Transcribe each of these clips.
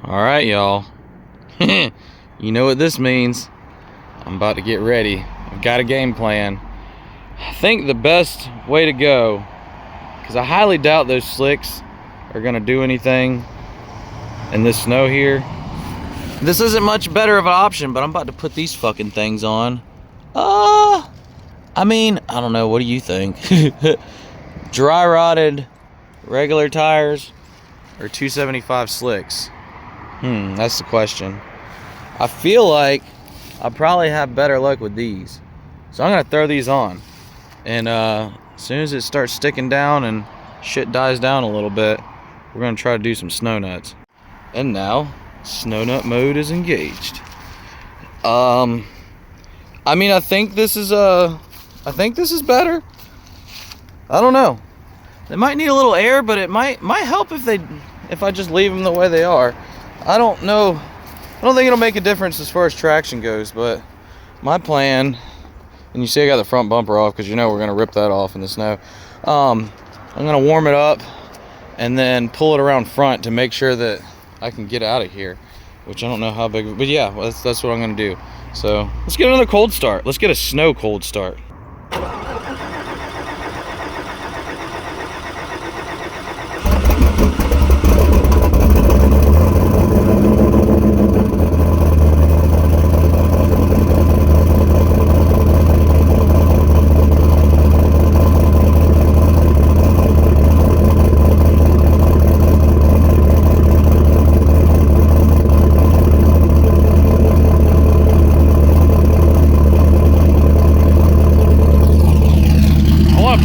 Alright, y'all. You know what this means. I'm about to get ready. I've got a game plan. I think the best way to go, because I highly doubt those slicks are going to do anything in this snow here. This isn't much better of an option, but I'm about to put these fucking things on. I mean, I don't know. What do you think? Dry rotted regular tires or 275 slicks? That's the question. I feel like I'll probably have better luck with these. So I'm gonna throw these on. And as soon as it starts sticking down and shit dies down a little bit, we're gonna try to do some snow nuts. And now, snow nut mode is engaged. I mean, I think this is better. I don't know. They might need a little air, but it might help if I just leave them the way they are. I don't know. I don't think it'll make a difference as far as traction goes, but my plan, and you see I got the front bumper off because you know we're gonna rip that off in the snow. I'm gonna warm it up and then pull it around front to make sure that I can get out of here, which I don't know how big, but yeah, that's what I'm gonna do. So let's get another cold start. Let's get a snow cold start.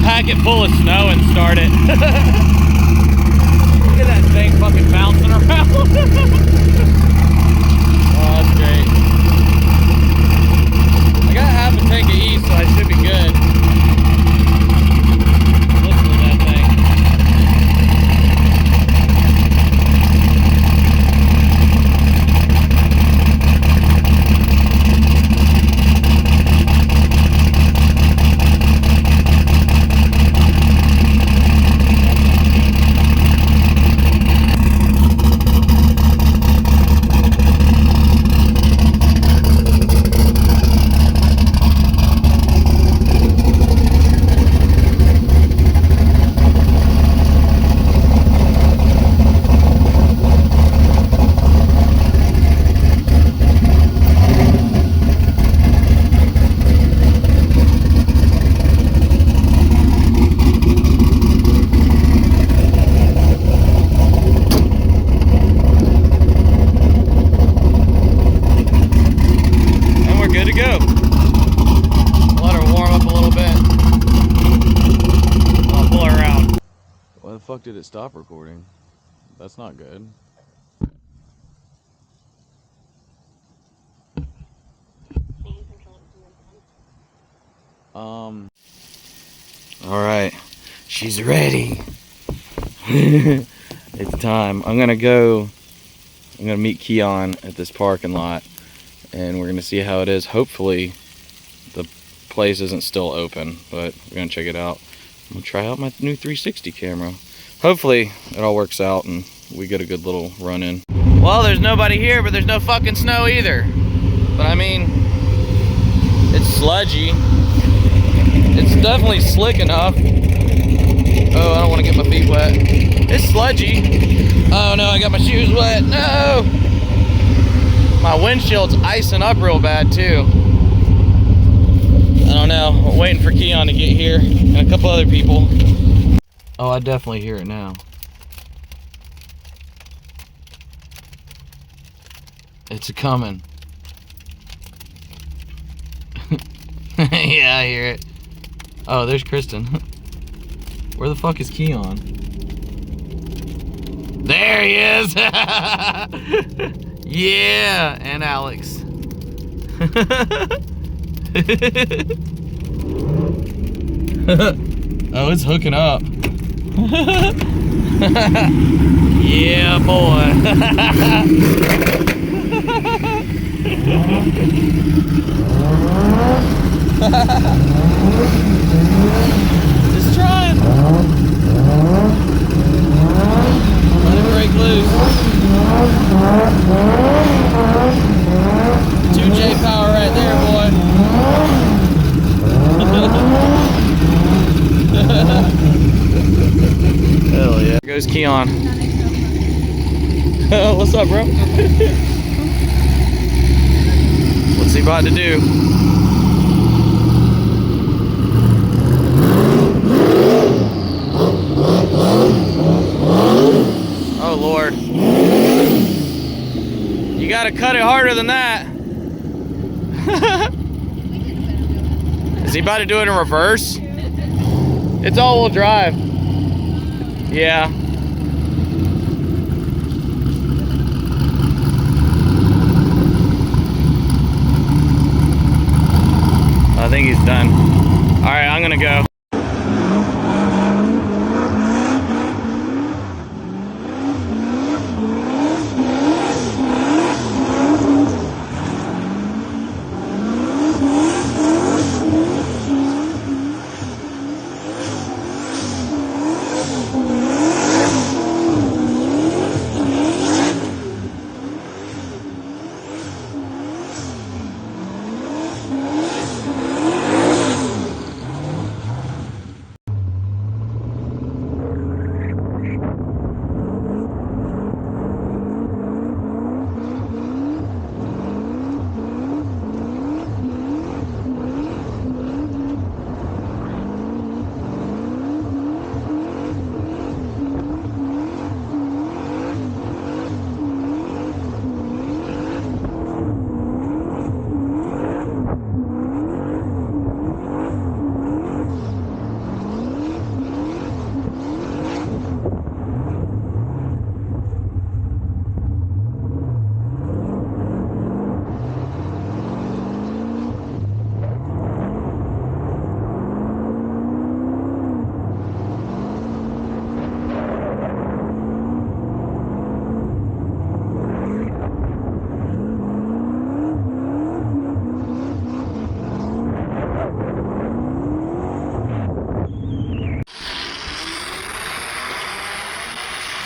Pack it full of snow and start it. Look at that thing fucking bouncing around. Oh, that's great. I got half a tank of E, so I should be good. Listen to that thing. Why the fuck did it stop recording? That's not good. Alright. She's ready. It's time. I'm gonna meet Keon at this parking lot and we're gonna see how it is. Hopefully the place isn't still open, but we're gonna check it out. I'm gonna try out my new 360 camera. Hopefully it all works out and we get a good little run in. Well, there's nobody here, but there's no fucking snow either. But I mean, it's sludgy. It's definitely slick enough. Oh, I don't want to get my feet wet. It's sludgy. Oh no, I got my shoes wet. No! My windshield's icing up real bad too. I don't know. I'm waiting for Keon to get here and a couple other people. Oh, I definitely hear it now. It's a-coming. Yeah, I hear it. Oh, there's Kristen. Where the fuck is Keon? There he is! Yeah, and Alex. Oh, it's hooking up. Yeah, boy. Just trying. Let it break loose. 2J power right there, boy. Hell yeah. Here goes Keon. What's up, bro? What's he about to do? Oh, Lord. You gotta cut it harder than that. Is he about to do it in reverse? It's all-wheel drive. Yeah. I think he's done. All right, I'm gonna go.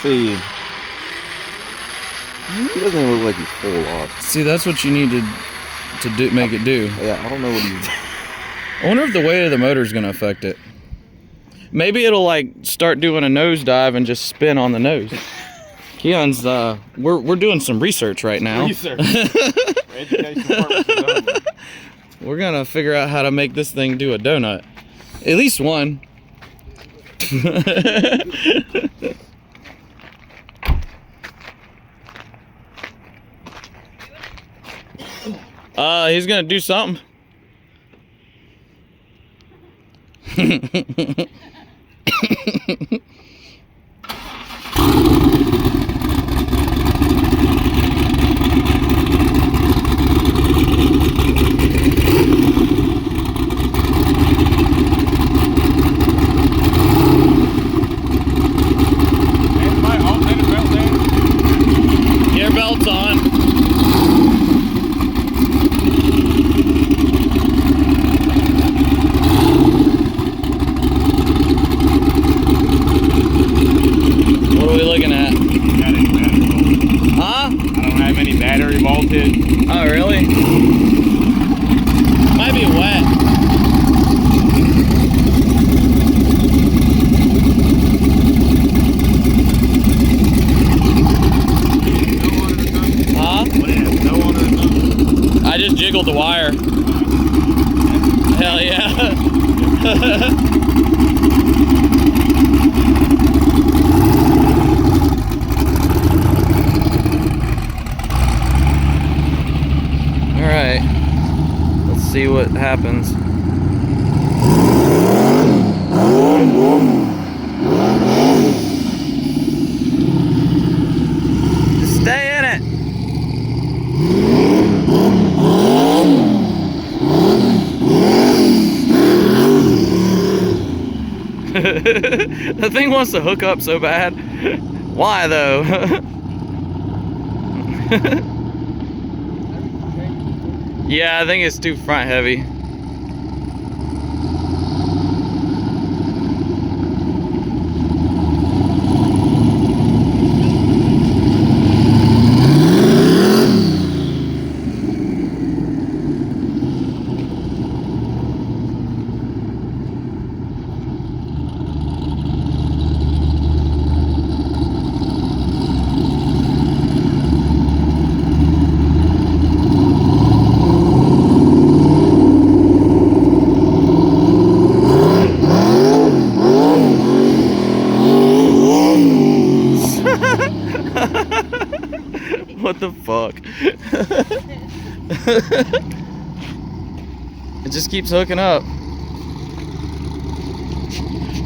See, he doesn't even look like he's full off. See, that's what you need to do, make it do. Yeah, I don't know what he's. I wonder if the weight of the motor is going to affect it. Maybe it'll like start doing a nosedive and just spin on the nose. Keon's we're doing some research right now. Research. Education purposes. We're gonna figure out how to make this thing do a donut. At least one. He's gonna do something. Gear belt's on. What are we looking at? Huh? I don't have any battery voltage. Oh, really? Might be wet. Huh? I just jiggled the wire. Hell yeah. Alright, let's see what happens. Stay in it! The thing wants to hook up so bad. Why though? Yeah, I think it's too front heavy. What the fuck? It just keeps hooking up.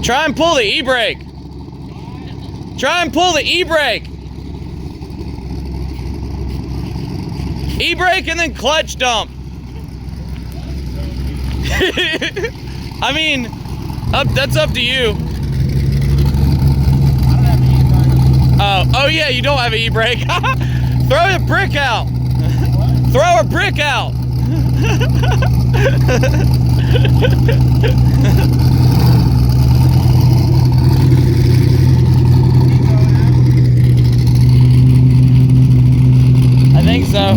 Try and pull the e-brake. Try and pull the e-brake. E-brake and then clutch dump. I mean, that's up to you. Oh yeah, you don't have an e-brake. Throw a brick out. Throw a brick out. I think so.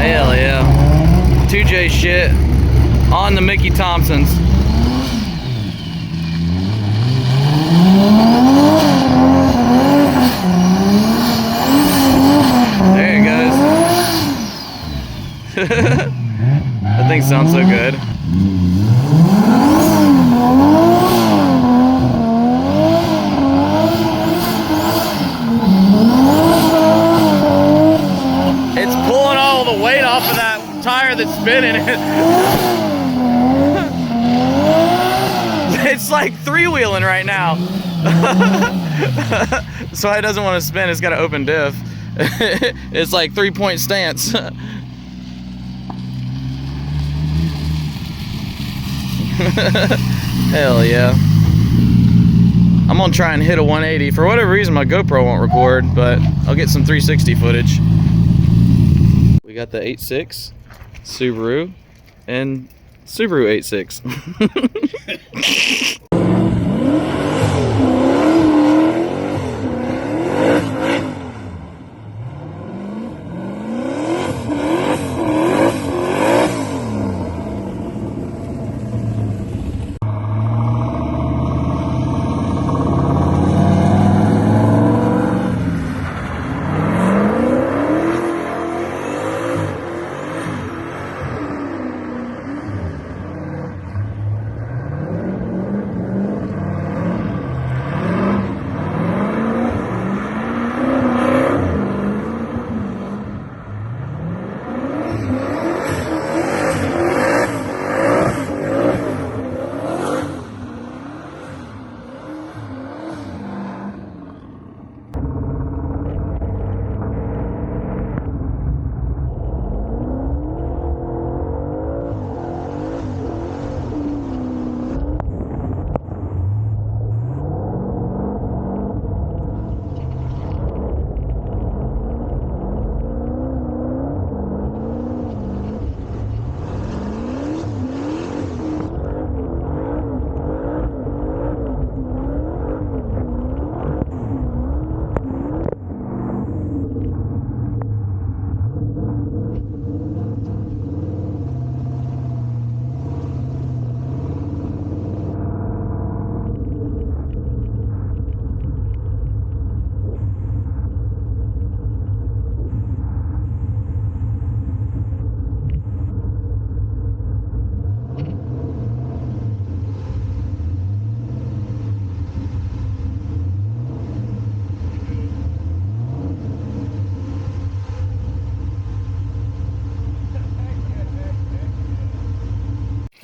Hell yeah. 2J shit on the Mickey Thompsons. There it goes. That thing sounds so good. It's pulling all the weight off of that tire that's spinning it. It's like three-wheeling right now. So it doesn't want to spin, it's got an open diff. It's like 3-point stance. Hell yeah. I'm gonna try and hit a 180. For whatever reason, my GoPro won't record, but I'll get some 360 footage. We got the 8.6 Subaru and Subaru 8.6.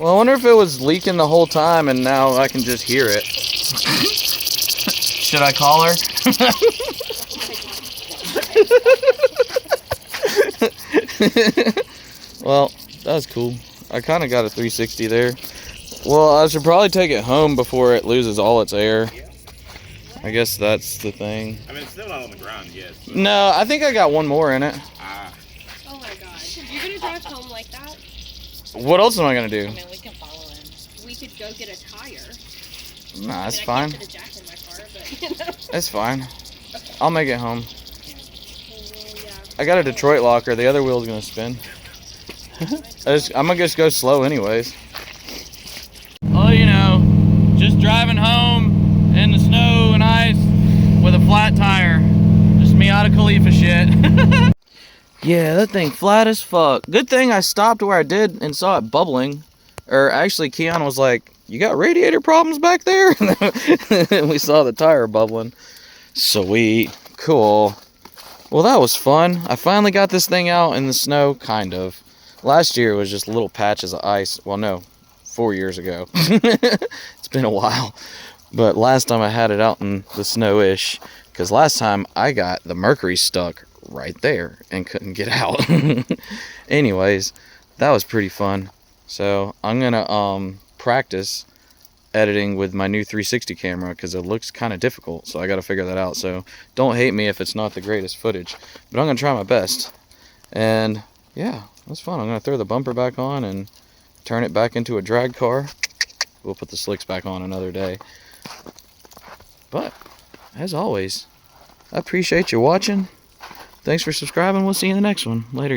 Well, I wonder if it was leaking the whole time and now I can just hear it. Should I call her? Well, that was cool. I kind of got a 360 there. Well, I should probably take it home before it loses all its air. I guess that's the thing. I mean, it's still not on the ground yet. So. No, I think I got one more in it. Ah. Oh my god. You're gonna drive home like that? What else am I gonna do? I mean, we can follow him. We could go get a tire. Nah, that's I fine. can't put a jack in my car, but you know. It's fine. I'll make it home. Well, yeah. I got a Detroit locker. The other wheel's gonna spin. I'm gonna just go slow anyways. Oh, you know, just driving home in the snow and ice with a flat tire. Just Miata Khalifa shit. Yeah, that thing flat as fuck. Good thing I stopped where I did and saw it bubbling. Or actually, Keon was like, "You got radiator problems back there?" And we saw the tire bubbling. Sweet. Cool. Well, that was fun. I finally got this thing out in the snow, kind of. Last year it was just little patches of ice. Well, no, 4 years ago. It's been a while. But last time I had it out in the snow-ish, because last time I got the mercury stuck right there and couldn't get out. Anyways, that was pretty fun. So I'm gonna practice editing with my new 360 camera because it looks kind of difficult, so I got to figure that out. So don't hate me if it's not the greatest footage, but I'm gonna try my best. And yeah, that's fun. I'm gonna throw the bumper back on and turn it back into a drag car. We'll put the slicks back on another day. But as always, I appreciate you watching. Thanks for subscribing. We'll see you in the next one. Later, y'all.